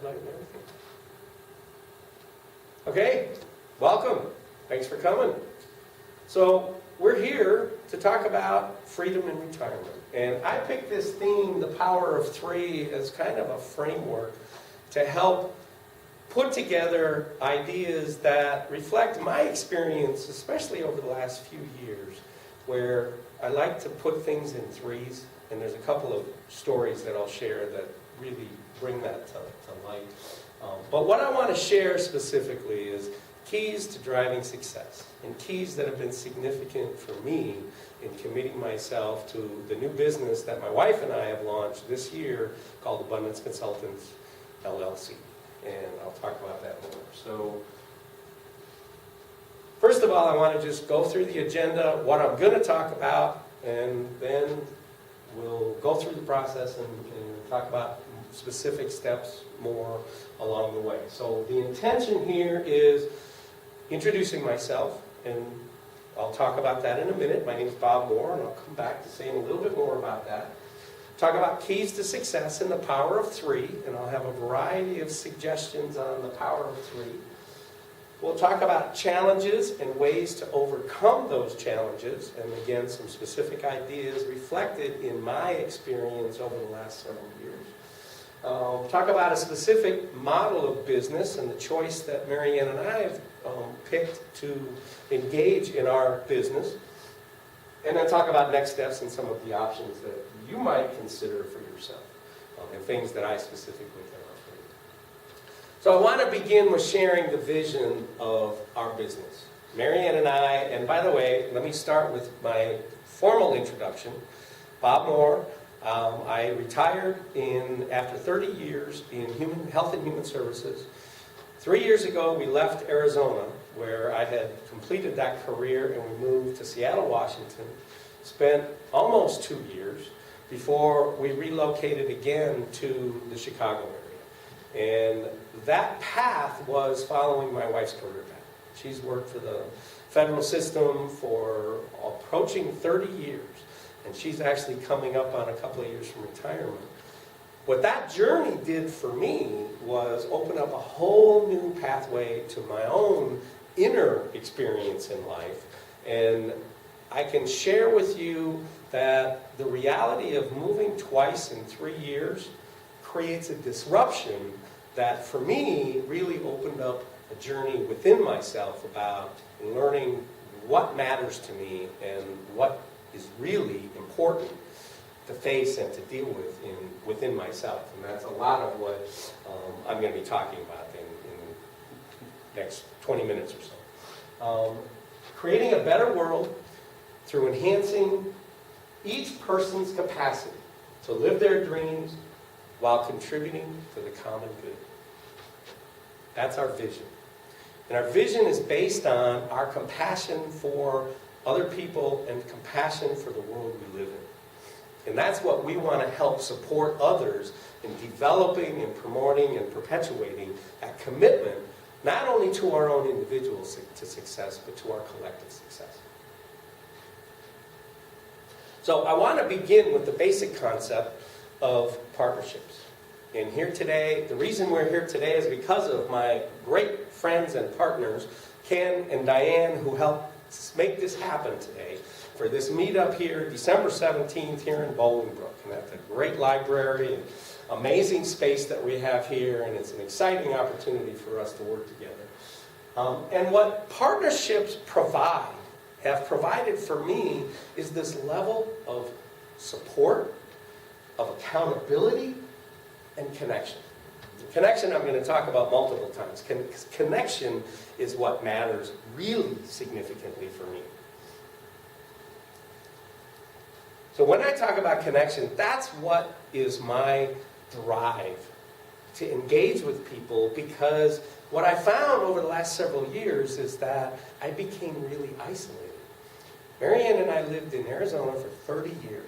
light and everything. Okay, welcome. Thanks for coming. So we're here to talk about freedom in retirement. And I picked this theme, the power of three, as kind of a framework to help put together ideas that reflect my experience, especially over the last few years, where I like to put things in threes. And there's a couple of stories that I'll share that really bring that to light. But what I want to share specifically is keys to driving success, and keys that have been significant for me in committing myself to the new business that my wife and I have launched this year called Abundance Consultants, LLC. And I'll talk about that more. So, first of all, I want to just go through the agenda, what I'm going to talk about, and then we'll go through the process and talk about specific steps more along the way. So the intention here is introducing myself, and I'll talk about that in a minute. My name is Bob Moore, and I'll come back to saying a little bit more about that. Talk about keys to success and the power of three, and I'll have a variety of suggestions on the power of three. We'll talk about challenges and ways to overcome those challenges, and again, some specific ideas reflected in my experience over the last several years. Talk about a specific model of business and the choice that Marianne and I have picked to engage in our business. And then talk about next steps and some of the options that you might consider for yourself, and things that I specifically can offer you. So I want to begin with sharing the vision of our business. Marianne and I, and by the way, let me start with my formal introduction. Bob Moore. I retired after 30 years in health and human services. 3 years ago, we left Arizona, where I had completed that career, and we moved to Seattle, Washington. Spent almost 2 years before we relocated again to the Chicago area. And that path was following my wife's career path. She's worked for the federal system for approaching 30 years. And she's actually coming up on a couple of years from retirement. What that journey did for me was open up a whole new pathway to my own inner experience in life. And I can share with you that the reality of moving twice in 3 years creates a disruption that for me really opened up a journey within myself about learning what matters to me and what is really important to face and to deal with within myself. And that's a lot of what I'm going to be talking about in the next 20 minutes or so. Creating a better world through enhancing each person's capacity to live their dreams while contributing to the common good. That's our vision. And our vision is based on our compassion for other people and compassion for the world we live in. And that's what we want to help support others in developing and promoting and perpetuating that commitment, not only to our own individual success, but to our collective success. So I want to begin with the basic concept of partnerships. And here today, the reason we're here today is because of my great friends and partners, Ken and Diane, who helped make this happen today for this meetup here, December 17th here in Bolingbrook. And that's a great library and amazing space that we have here, and it's an exciting opportunity for us to work together. And what partnerships have provided for me, is this level of support, of accountability, and connection. Connection I'm going to talk about multiple times. Connection is what matters really significantly for me. So when I talk about connection, that's what is my drive to engage with people, because what I found over the last several years is that I became really isolated. Marianne and I lived in Arizona for 30 years.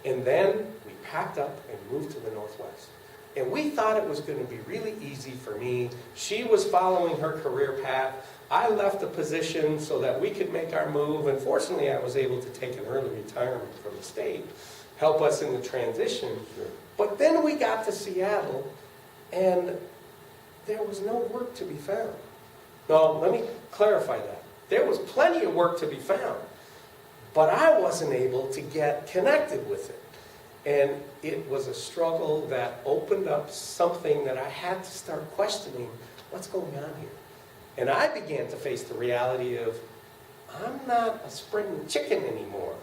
And then we packed up and moved to the Northwest. And we thought it was going to be really easy for me. She was following her career path. I left the position so that we could make our move. And fortunately, I was able to take an early retirement from the state, help us in the transition. But then we got to Seattle, And there was no work to be found. No, let me clarify that. There was plenty of work to be found, but I wasn't able to get connected with it. And it was a struggle that opened up something that I had to start questioning, what's going on here? And I began to face the reality of, I'm not a spring chicken anymore.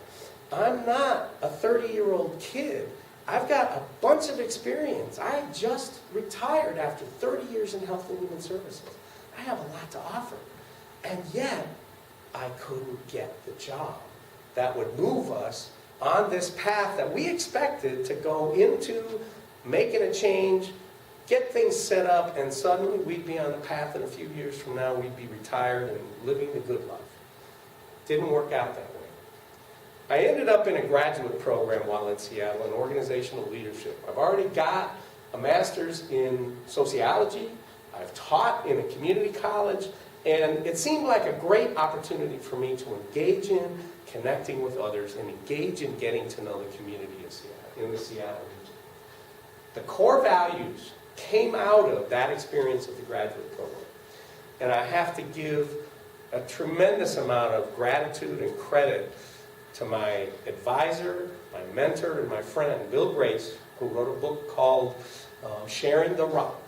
I'm not a 30-year-old kid. I've got a bunch of experience. I just retired after 30 years in health and human services. I have a lot to offer. And yet, I couldn't get the job that would move us on this path that we expected to go into, making a change, get things set up, and suddenly we'd be on the path, and a few years from now we'd be retired and living the good life. Didn't work out that way. I ended up in a graduate program while in Seattle in organizational leadership. I've already got a master's in sociology. I've taught in a community college, and it seemed like a great opportunity for me to engage in connecting with others and engage in getting to know the community of Seattle, in the Seattle region. The core values came out of that experience of the graduate program. And I have to give a tremendous amount of gratitude and credit to my advisor, my mentor, and my friend, Bill Grace, who wrote a book called Sharing the Rock,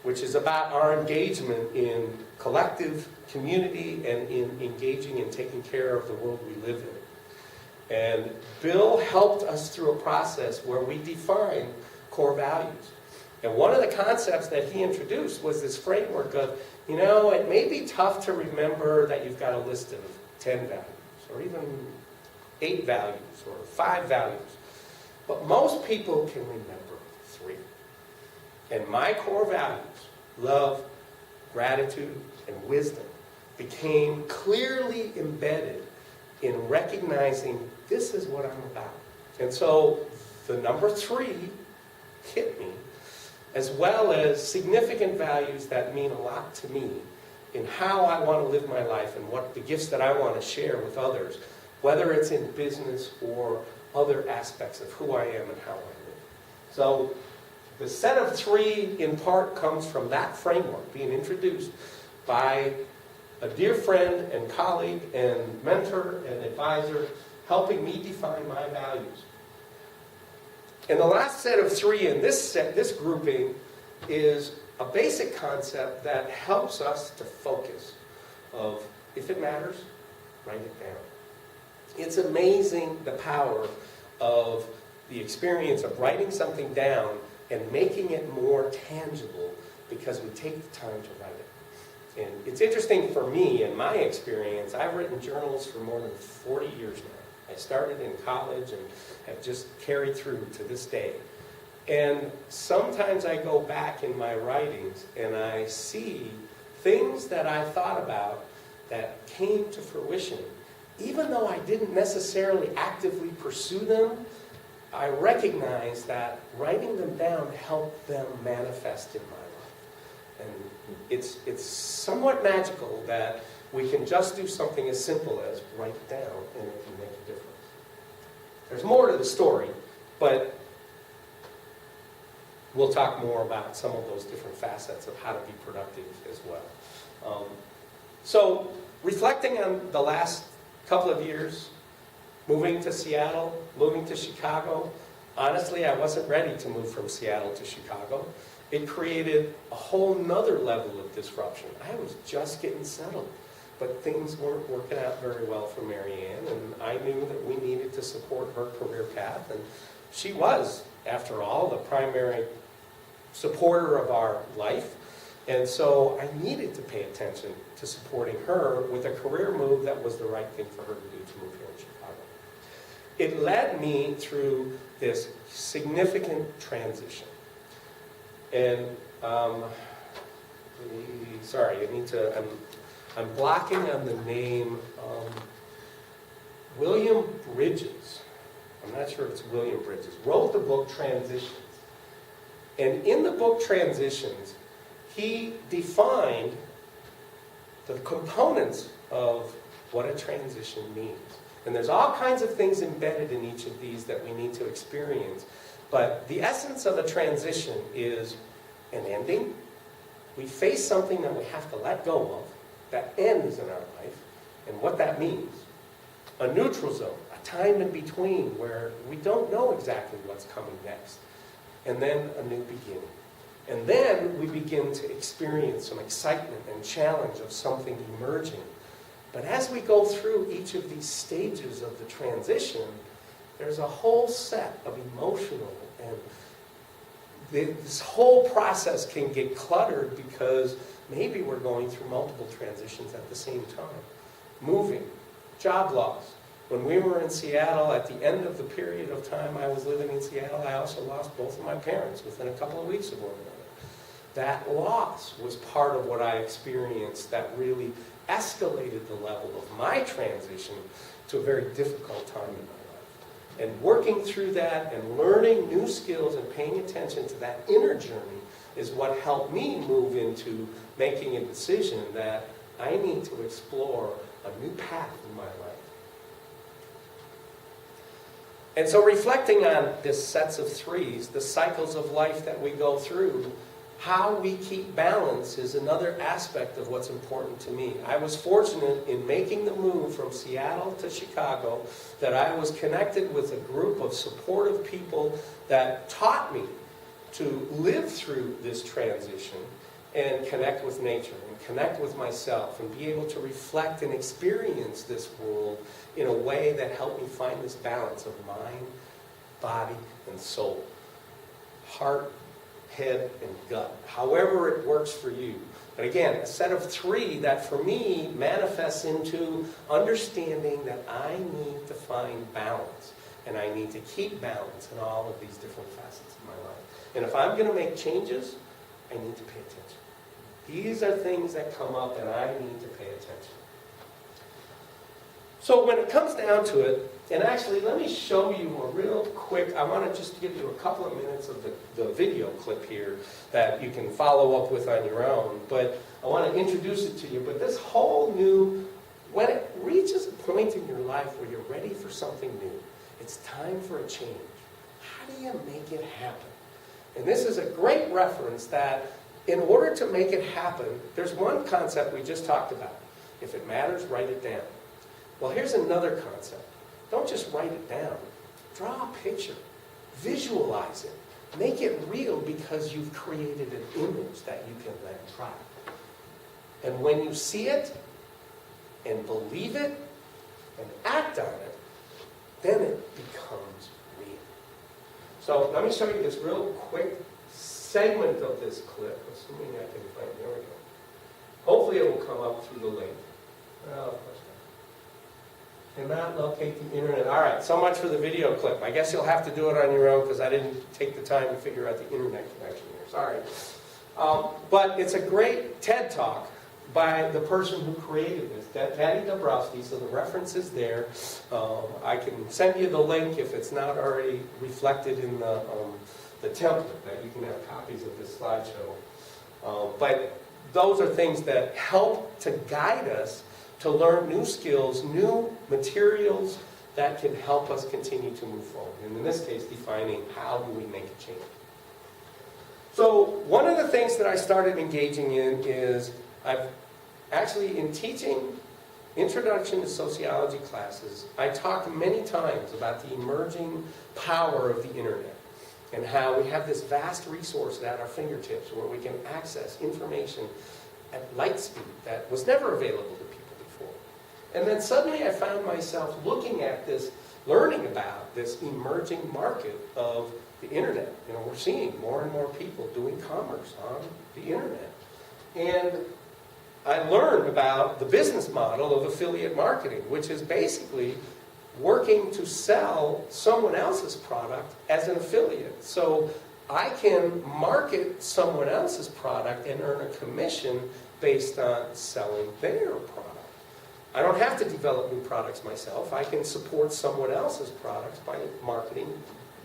which is about our engagement in collective community and in engaging and taking care of the world we live in. And Bill helped us through a process where we defined core values. And one of the concepts that he introduced was this framework of, you know, it may be tough to remember that you've got a list of 10 values, or even 8 values, or 5 values. But most people can remember 3. And my core values, love, gratitude, and wisdom, became clearly embedded in recognizing this is what I'm about. And so the number 3 hit me, as well as significant values that mean a lot to me in how I want to live my life and what the gifts that I want to share with others, whether it's in business or other aspects of who I am and how I live. So the set of 3 in part comes from that framework being introduced by a dear friend and colleague and mentor and advisor helping me define my values. And the last set of 3 in this grouping is a basic concept that helps us to focus of, if it matters, write it down. It's amazing the power of the experience of writing something down and making it more tangible because we take the time to write it. And it's interesting for me, in my experience, I've written journals for more than 40 years now. I started in college and have just carried through to this day. And sometimes I go back in my writings and I see things that I thought about that came to fruition. Even though I didn't necessarily actively pursue them, I recognize that writing them down helped them manifest in my life. And it's somewhat magical that we can just do something as simple as write it down and it can make a difference. There's more to the story, but we'll talk more about some of those different facets of how to be productive as well. So reflecting on the last couple of years, moving to Seattle, moving to Chicago, honestly, I wasn't ready to move from Seattle to Chicago. It created a whole nother level of disruption. I was just getting settled, but things weren't working out very well for Marianne, and I knew that we needed to support her career path, and she was, after all, the primary supporter of our life. And so I needed to pay attention to supporting her with a career move that was the right thing for her to do to move here in Chicago. It led me through this significant transition. And, sorry, I'm blocking on the name William Bridges. I'm not sure if it's William Bridges. Wrote the book Transitions. And in the book Transitions, he defined the components of what a transition means. And there's all kinds of things embedded in each of these that we need to experience. But the essence of a transition is an ending. We face something that we have to let go of, that ends in our life, and what that means. A neutral zone, a time in between where we don't know exactly what's coming next. And then a new beginning. And then we begin to experience some excitement and challenge of something emerging. But as we go through each of these stages of the transition, there's a whole set of emotional, and this whole process can get cluttered because maybe we're going through multiple transitions at the same time. Moving, job loss. When we were in Seattle, at the end of the period of time I was living in Seattle, I also lost both of my parents within a couple of weeks of one another. That loss was part of what I experienced that really escalated the level of my transition to a very difficult time in my life. And working through that and learning new skills and paying attention to that inner journey is what helped me move into making a decision that I need to explore a new path in my life. And so reflecting on this sets of threes, the cycles of life that we go through, how we keep balance is another aspect of what's important to me. I was fortunate in making the move from Seattle to Chicago that I was connected with a group of supportive people that taught me to live through this transition and connect with nature and connect with myself and be able to reflect and experience this world in a way that helped me find this balance of mind, body, and soul. Heart, head, and gut. However it works for you. But again, a set of three that for me manifests into understanding that I need to find balance. And I need to keep balance in all of these different facets of my life. And if I'm going to make changes, I need to pay attention. These are things that come up and I need to pay attention. So when it comes down to it, and actually let me show you a real quick, I want to just give you a couple of minutes of the video clip here that you can follow up with on your own. But I want to introduce it to you. But this whole new, when it reaches a point in your life where you're ready for something new, it's time for a change. How do you make it happen? And this is a great reference that in order to make it happen, there's one concept we just talked about. If it matters, write it down. Well, here's another concept. Don't just write it down. Draw a picture. Visualize it. Make it real because you've created an image that you can then try. And when you see it and believe it and act on it, then it becomes real. So let me show you this real quick segment of this clip, assuming I can find it. There we go. Hopefully it will come up through the link. Oh, of course not. Cannot locate the internet. All right, so much for the video clip. I guess you'll have to do it on your own because I didn't take the time to figure out the internet connection here. Sorry. But it's a great TED Talk by the person who created this, Patty Dabrowski, so the reference is there. I can send you the link if it's not already reflected in the template, that you can have copies of this slideshow. But those are things that help to guide us to learn new skills, new materials that can help us continue to move forward. And in this case, defining how do we make a change. So one of the things that I started engaging in is I've actually, in teaching introduction to sociology classes, I talk many times about the emerging power of the internet and how we have this vast resource at our fingertips where we can access information at light speed that was never available to people before. And then suddenly I found myself looking at this, learning about this emerging market of the internet. You know, we're seeing more and more people doing commerce on the internet. And I learned about the business model of affiliate marketing, which is basically working to sell someone else's product as an affiliate. So I can market someone else's product and earn a commission based on selling their product. I don't have to develop new products myself. I can support someone else's products by marketing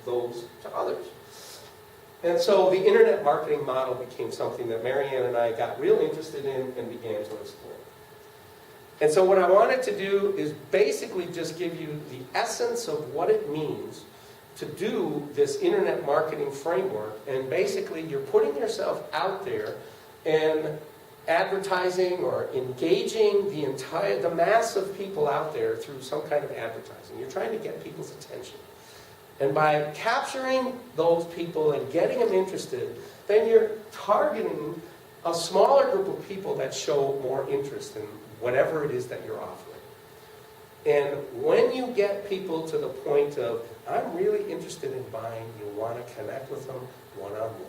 those to others. And so the internet marketing model became something that Marianne and I got real interested in and began to explore. And so what I wanted to do is basically just give you the essence of what it means to do this internet marketing framework, and basically you're putting yourself out there and advertising or engaging the mass of people out there through some kind of advertising. You're trying to get people's attention. And by capturing those people and getting them interested, then you're targeting a smaller group of people that show more interest in whatever it is that you're offering. And when you get people to the point of, I'm really interested in buying, you want to connect with them one-on-one.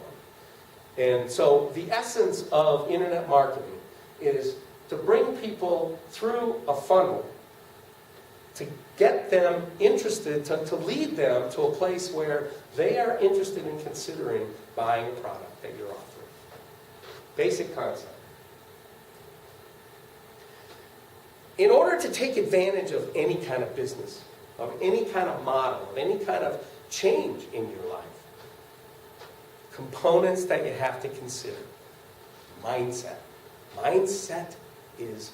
And so the essence of internet marketing is to bring people through a funnel, to get them interested, to lead them to a place where they are interested in considering buying a product that you're offering. Basic concept. In order to take advantage of any kind of business, of any kind of model, of any kind of change in your life, components that you have to consider. Mindset. Mindset is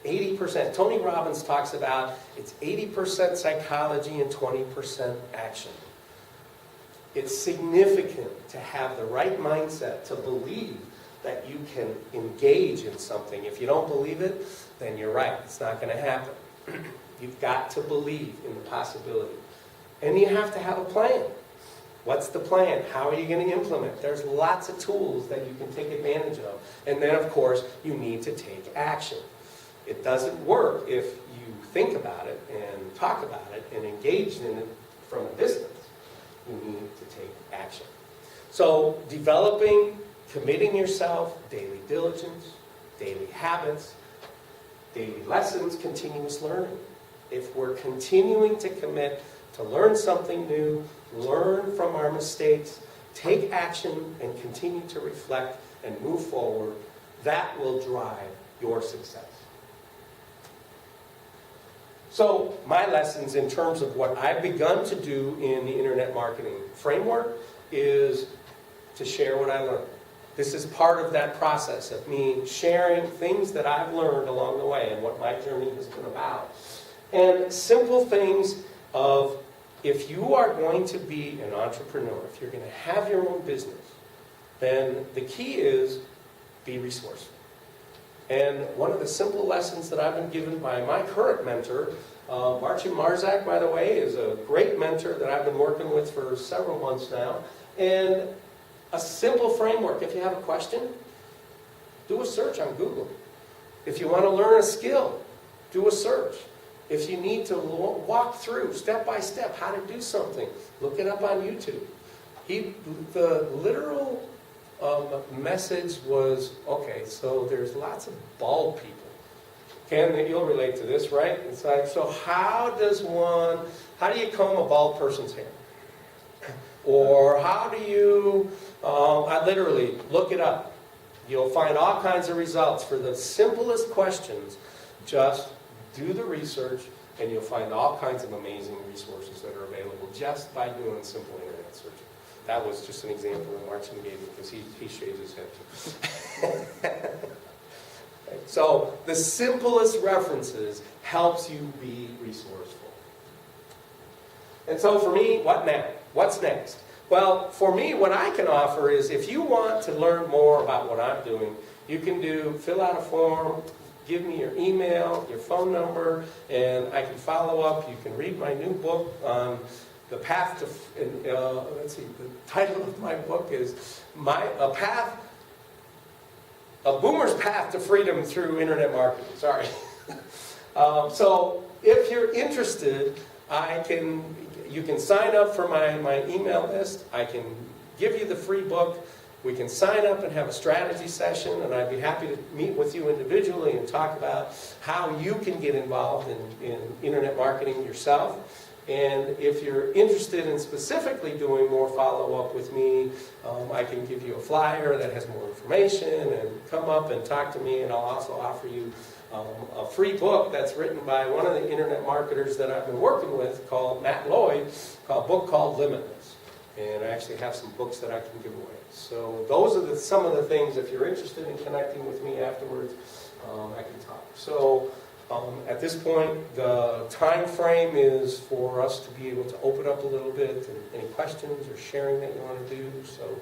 80%. Tony Robbins talks about it's 80% psychology and 20% action. It's significant to have the right mindset to believe that you can engage in something. If you don't believe it, then you're right. It's not going to happen. You've got to believe in the possibility. And you have to have a plan. What's the plan? How are you going to implement? There's lots of tools that you can take advantage of. And then, of course, you need to take action. It doesn't work if you think about it and talk about it and engage in it from a distance. You need to take action. So, committing yourself, daily diligence, daily habits, daily lessons, continuous learning. If we're continuing to commit to learn something new, learn from our mistakes, take action, and continue to reflect and move forward, that will drive your success. So, my lessons in terms of what I've begun to do in the internet marketing framework is to share what I learned. This is part of that process of me sharing things that I've learned along the way and what my journey has been about. And simple things of, if you are going to be an entrepreneur, if you're going to have your own business, then the key is be resourceful. And one of the simple lessons that I've been given by my current mentor, Marcin Marzak, by the way, is a great mentor that I've been working with for several months now. And a simple framework: if you have a question, do a search on Google. If you want to learn a skill, do a search. If you need to walk through step by step how to do something, look it up on YouTube. The literal message was, okay, so there's lots of bald people. Ken, you'll relate to this, right? It's like, so how do you comb a bald person's hair? Or how do you, I literally, look it up. You'll find all kinds of results for the simplest questions. Just do the research, and you'll find all kinds of amazing resources that are available just by doing simple internet searching. That was just an example that Marcin gave me, because he shaves his head too. So the simplest references helps you be resourceful. And so for me, what next? What's next? Well, for me, what I can offer is, if you want to learn more about what I'm doing, you can fill out a form, give me your email, your phone number, and I can follow up. You can read my new book on the path to, let's see, the title of my book is A Boomer's Path to Freedom Through Internet Marketing. Sorry. So if you're interested, you can sign up for my email list. I can give you the free book. We can sign up and have a strategy session, and I'd be happy to meet with you individually and talk about how you can get involved in internet marketing yourself. And if you're interested in specifically doing more follow-up with me, I can give you a flyer that has more information, and come up and talk to me, and I'll also offer you a free book that's written by one of the internet marketers that I've been working with, called Matt Lloyd, a book called Limitless. And I actually have some books that I can give away. So those are some of the things. If you're interested in connecting with me afterwards, I can talk. So At this point, the time frame is for us to be able to open up a little bit, and any questions or sharing that you want to do. So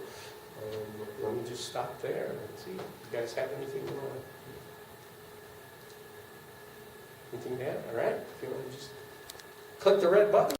let me just stop there and see if you guys have anything you want to. Anything to add? All right. If you want to just click the red button.